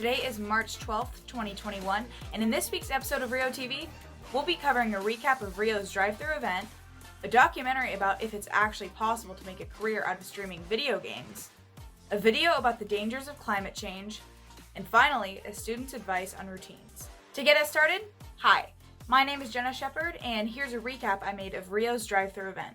Today is March 12th, 2021, and in this week's episode of Rio TV, we'll be covering a recap of Rio's drive-thru event, a documentary about if it's actually possible to make a career out of streaming video games, a video about the dangers of climate change, and finally, a student's advice on routines. To get us started, hi, my name is Jenna Shepard, and here's a recap I made of Rio's drive-thru event.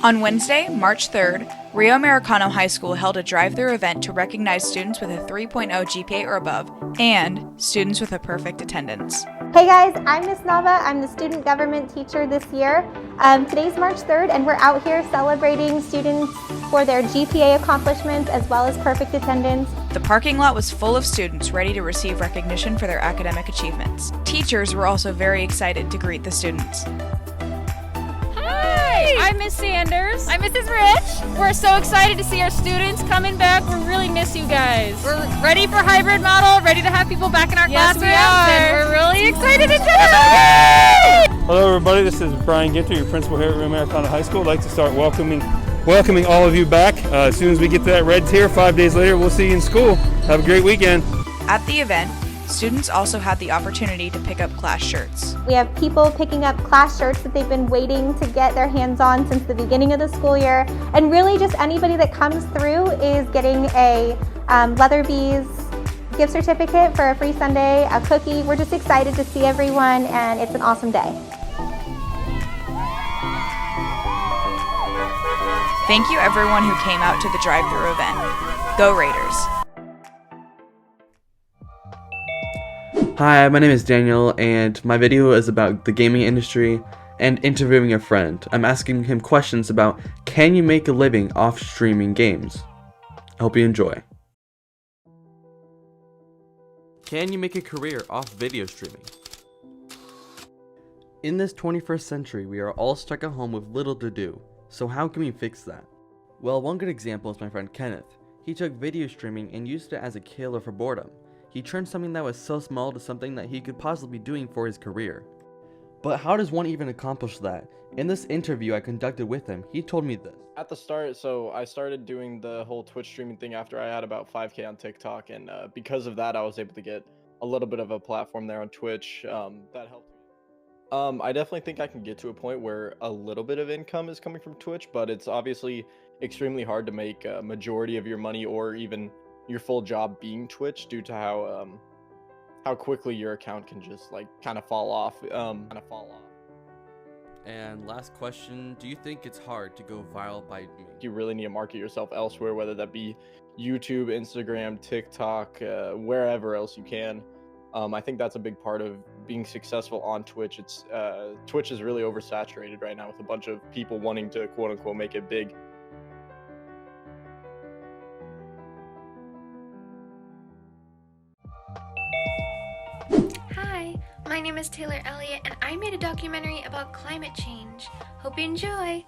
On Wednesday, March 3rd, Rio Americano High School held a drive-thru event to recognize students with a 3.0 GPA or above and students with a perfect attendance. Hey guys, I'm Miss Nava. I'm the student government teacher this year. Today's March 3rd and we're out here celebrating students for their GPA accomplishments as well as perfect attendance. The parking lot was full of students ready to receive recognition for their academic achievements. Teachers were also very excited to greet the students. I'm Miss Sanders. I'm Mrs. Rich. We're so excited to see our students coming back. We really miss you guys. We're ready for hybrid model, ready to have people back in our classrooms. And we're really excited to do it. Hello everybody, this is Brian Ginter, your principal here at Rio Americano High School. I'd like to start welcoming all of you back. As soon as we get to that red tier, 5 days later, we'll see you in school. Have a great weekend. At the event, students also had the opportunity to pick up class shirts. We have people picking up class shirts that they've been waiting to get their hands on since the beginning of the school year. And really just anybody that comes through is getting a Leatherby's gift certificate for a free sundae, a cookie. We're just excited to see everyone and it's an awesome day. Thank you everyone who came out to the drive-thru event. Go Raiders! Hi, my name is Daniel, and my video is about the gaming industry and interviewing a friend. I'm asking him questions about, can you make a living off streaming games? I hope you enjoy. Can you make a career off video streaming? In this 21st century, we are all stuck at home with little to do, so how can we fix that? Well, one good example is my friend Kenneth. He took video streaming and used it as a killer for boredom. He turned something that was so small to something that he could possibly be doing for his career. But how does one even accomplish that? In this interview I conducted with him, he told me this. At the start, so I started doing the whole Twitch streaming thing after I had about 5K on TikTok, and because of that, I was able to get a little bit of a platform there on Twitch. That helped me. I definitely think I can get to a point where a little bit of income is coming from Twitch, but it's obviously extremely hard to make a majority of your money or even your full job being Twitch due to how quickly your account can just like kind of fall off. And last question, do you think it's hard to go viral by me? You really need to market yourself elsewhere, whether that be YouTube, Instagram, TikTok, wherever else you can. I think that's a big part of being successful on Twitch. Twitch is really oversaturated right now with a bunch of people wanting to quote unquote make it big. My name is Taylor Elliott, and I made a documentary about climate change. Hope you enjoy!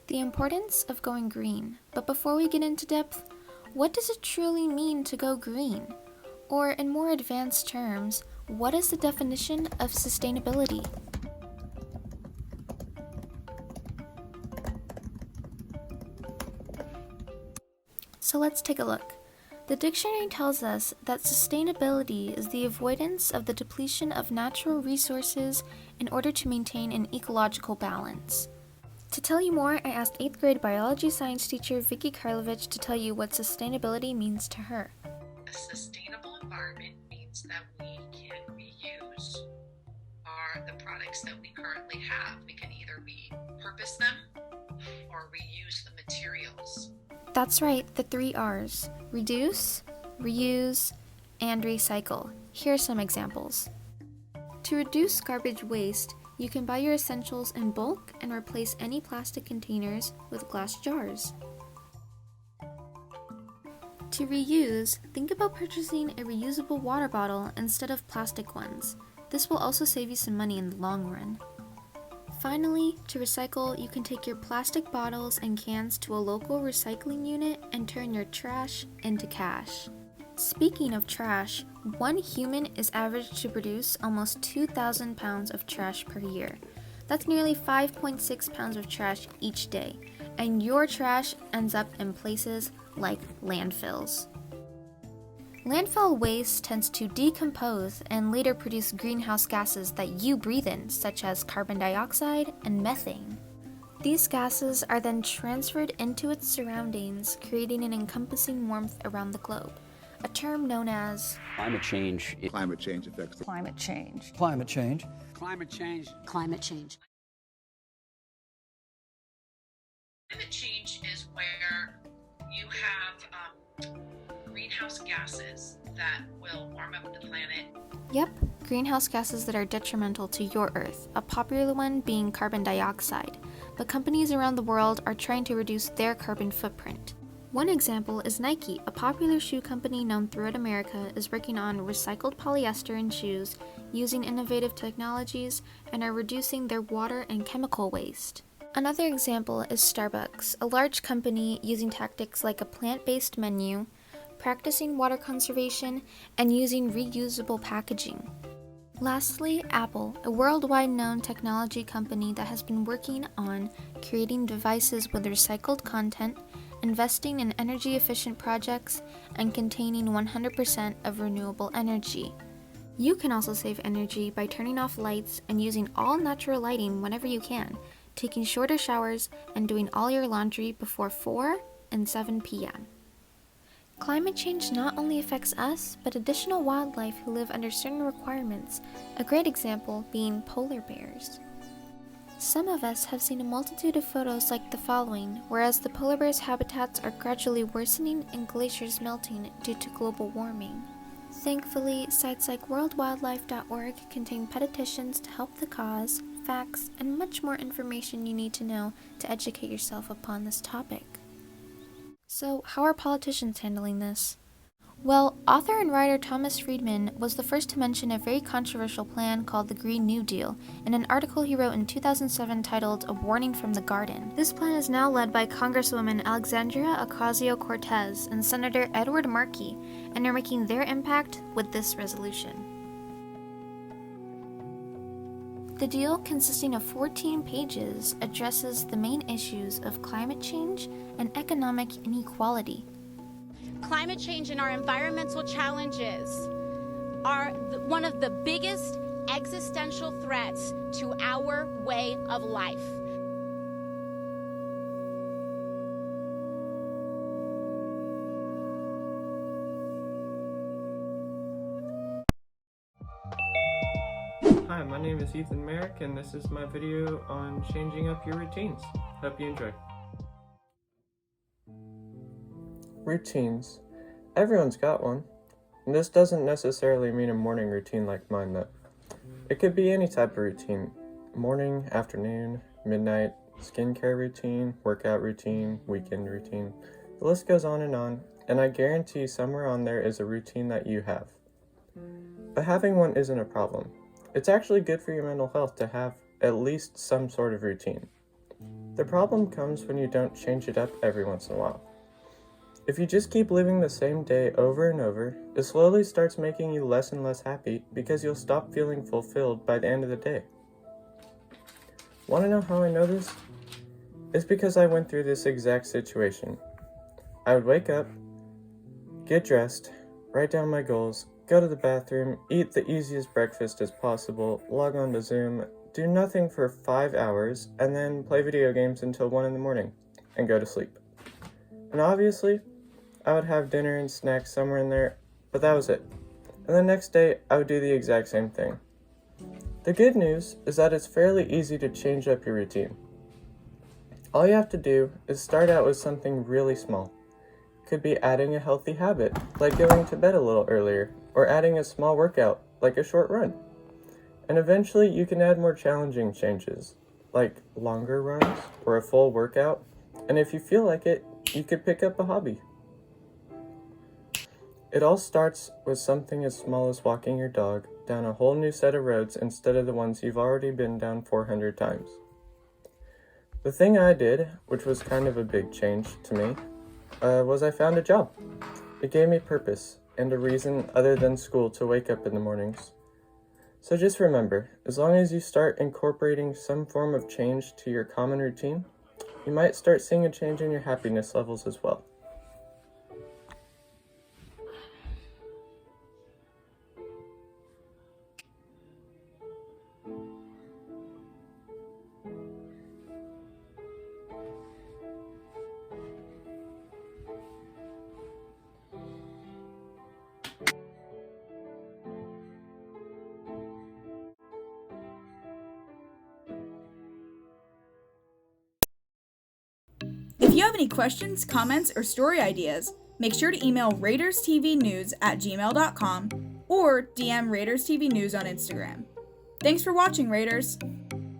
The importance of going green. But before we get into depth, what does it truly mean to go green? Or in more advanced terms, what is the definition of sustainability? So let's take a look. The dictionary tells us that sustainability is the avoidance of the depletion of natural resources in order to maintain an ecological balance. To tell you more, I asked 8th grade biology science teacher Vicky Karlovich to tell you what sustainability means to her. A sustainable environment means that we can reuse the products that we currently have. We can either repurpose them or reuse the materials. That's right, the 3 R's. Reduce, reuse, and recycle. Here are some examples. To reduce garbage waste, you can buy your essentials in bulk and replace any plastic containers with glass jars. To reuse, think about purchasing a reusable water bottle instead of plastic ones. This will also save you some money in the long run. Finally, to recycle, you can take your plastic bottles and cans to a local recycling unit and turn your trash into cash. Speaking of trash, one human is averaged to produce almost 2,000 pounds of trash per year. That's nearly 5.6 pounds of trash each day, and your trash ends up in places like landfills. Landfill waste tends to decompose and later produce greenhouse gases that you breathe in, such as carbon dioxide and methane. These gases are then transferred into its surroundings, creating an encompassing warmth around the globe, a term known as climate change. Climate change affects climate change. Climate change. Climate change. Climate change. Climate change is where you have greenhouse gases that will warm up the planet. Yep, greenhouse gases that are detrimental to your Earth, a popular one being carbon dioxide. But companies around the world are trying to reduce their carbon footprint. One example is Nike, a popular shoe company known throughout America, is working on recycled polyester in shoes using innovative technologies and are reducing their water and chemical waste. Another example is Starbucks, a large company using tactics like a plant-based menu, practicing water conservation, and using reusable packaging. Lastly, Apple, a worldwide known technology company that has been working on creating devices with recycled content, investing in energy-efficient projects, and containing 100% of renewable energy. You can also save energy by turning off lights and using all natural lighting whenever you can, taking shorter showers, and doing all your laundry before 4 and 7 p.m. Climate change not only affects us, but additional wildlife who live under certain requirements, a great example being polar bears. Some of us have seen a multitude of photos like the following, whereas the polar bears' habitats are gradually worsening and glaciers melting due to global warming. Thankfully, sites like worldwildlife.org contain petitions to help the cause, facts, and much more information you need to know to educate yourself upon this topic. So, how are politicians handling this? Well, author and writer Thomas Friedman was the first to mention a very controversial plan called the Green New Deal in an article he wrote in 2007 titled A Warning from the Garden. This plan is now led by Congresswoman Alexandria Ocasio-Cortez and Senator Edward Markey, and are making their impact with this resolution. The deal, consisting of 14 pages, addresses the main issues of climate change and economic inequality. Climate change and our environmental challenges are one of the biggest existential threats to our way of life. Hi, my name is Ethan Merrick, and this is my video on changing up your routines. Hope you enjoy. Routines. Everyone's got one. And this doesn't necessarily mean a morning routine like mine, though. It could be any type of routine. Morning, afternoon, midnight, skincare routine, workout routine, weekend routine. The list goes on, and I guarantee somewhere on there is a routine that you have. But having one isn't a problem. It's actually good for your mental health to have at least some sort of routine. The problem comes when you don't change it up every once in a while. If you just keep living the same day over and over, it slowly starts making you less and less happy because you'll stop feeling fulfilled by the end of the day. Want to know how I know this? It's because I went through this exact situation. I would wake up, get dressed, write down my goals, go to the bathroom, eat the easiest breakfast as possible, log on to Zoom, do nothing for 5 hours, and then play video games until 1 in the morning, and go to sleep. And obviously, I would have dinner and snacks somewhere in there, but that was it. And the next day, I would do the exact same thing. The good news is that it's fairly easy to change up your routine. All you have to do is start out with something really small. Could be adding a healthy habit, like going to bed a little earlier, or adding a small workout, like a short run. And eventually you can add more challenging changes, like longer runs or a full workout, and if you feel like it, you could pick up a hobby. It all starts with something as small as walking your dog down a whole new set of roads instead of the ones you've already been down 400 times. The thing I did, which was kind of a big change to me, was I found a job. It gave me purpose and a reason other than school to wake up in the mornings. So just remember, as long as you start incorporating some form of change to your common routine, you might start seeing a change in your happiness levels as well. have any questions, comments, or story ideas, make sure to email RaidersTVNews@gmail.com or DM Raiders TV News on Instagram. Thanks for watching, Raiders!